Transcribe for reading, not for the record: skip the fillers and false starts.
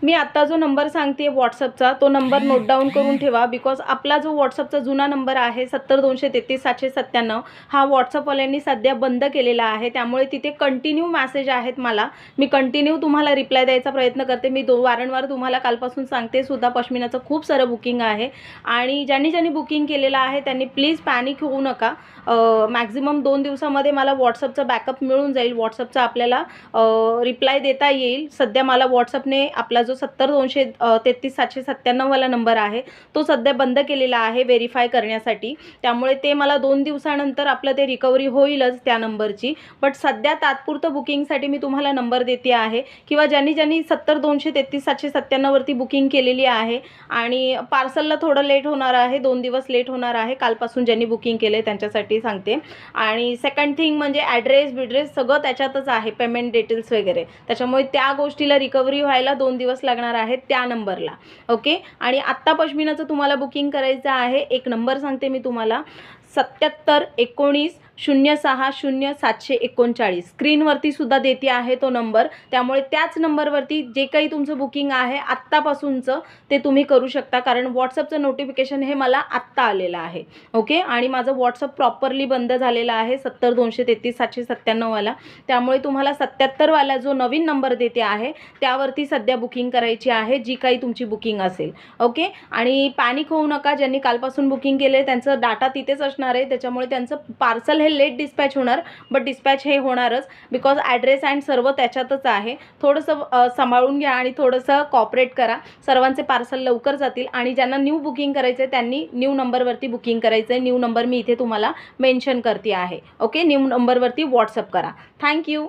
मी आत्ता जो नंबर सांगते व्हॉट्सअपचा तो नंबर नोट डाऊन करून ठेवा, बिकॉज आपला जो व्हॉट्सअपचा जुना नंबर आहे 70 233 797 हा व्हॉट्सअपवाल्यांनी सध्या बंद केलेला आहे. त्यामुळे तिथे कंटिन्यू मॅसेज आहेत मला. मी कंटिन्यू तुम्हाला रिप्लाय द्यायचा प्रयत्न करते. मी वारंवार तुम्हाला कालपासून सांगते सुद्धा पश्मिनाचं खूप सारं बुकिंग आहे आणि ज्यांनी बुकिंग केलेलं आहे त्यांनी प्लीज पॅनिक होऊ नका. मॅक्झिमम 2 दिवसामध्ये मला व्हॉट्सअपचा बॅकअप मिळून जाईल. व्हॉट्सअपचा आपल्याला रिप्लाय देता येईल. सध्या मला व्हॉट्सअपने आपला जो 70 233 797 वाला नंबर आहे तो सध्या बंद केलेला आहे व्हेरीफाय करण्यासाठी. त्यामुळे ते मला 2 दिवसानंतर आपलं ते रिकव्हरी होईलच त्या नंबरची. बट सध्या तात्पुरतं बुकिंगसाठी मी तुम्हाला नंबर देते आहे, किंवा ज्यांनी 70 233 797 वरती बुकिंग केलेली आहे आणि पार्सलला थोडं लेट होणार आहे, 2 दिवस लेट होणार आहे. कालपासून ज्यांनी बुकिंग केले त्यांच्यासाठी सांगते. आणि सेकंड थिंग म्हणजे ॲड्रेस बिड्रेस सगळं त्याच्यातच आहे, पेमेंट डिटेल्स वगैरे. त्याच्यामुळे त्या गोष्टीला रिकव्हरी व्हायला 2 दिवस लागणार आहेत त्या नंबरला. ओके. आणि आत्ता पश्मिनाचं तुम्हाला बुकिंग करायचं आहे. एक नंबर सांगते मी तुम्हाला, 77 19 06 0 739. स्क्रीनवरती सुद्धा देते आहे तो नंबर. त्यामुळे त्याच नंबरवरती जे काही तुमचं बुकिंग आहे आत्तापासूनचं ते तुम्ही करू शकता, कारण व्हॉट्सअपचं नोटिफिकेशन हे मला आत्ता आलेलं आहे. ओके. आणि माझं व्हॉट्सअप प्रॉपरली बंद झालेलं आहे 70 233 797 वाला. त्यामुळे तुम्हाला 77 वाला जो नवीन नंबर देते आहे त्यावरती सध्या बुकिंग करायची आहे, जी काही तुमची बुकिंग असेल. ओके. आणि पॅनिक होऊ नका. ज्यांनी कालपासून बुकिंग केले त्यांचं डाटा तिथेच असणार आहे, त्याच्यामुळे त्यांचं पार्सल हे लेट डिस्पॅच होणार, बट डिस्पॅच हे होणारच, बिकॉज ॲड्रेस अँड सर्व त्याच्यातच आहे. थोडंसं सांभाळून घ्या आणि थोडंसं कॉपरेट करा. सर्वांचे पार्सल लवकर जातील. आणि ज्यांना न्यू बुकिंग करायचं आहे त्यांनी न्यू नंबरवरती बुकिंग करायचं आहे. न्यू नंबर मी इथे तुम्हाला मेन्शन करते आहे. ओके. न्यू नंबरवरती व्हॉट्सअप करा. थँक्यू.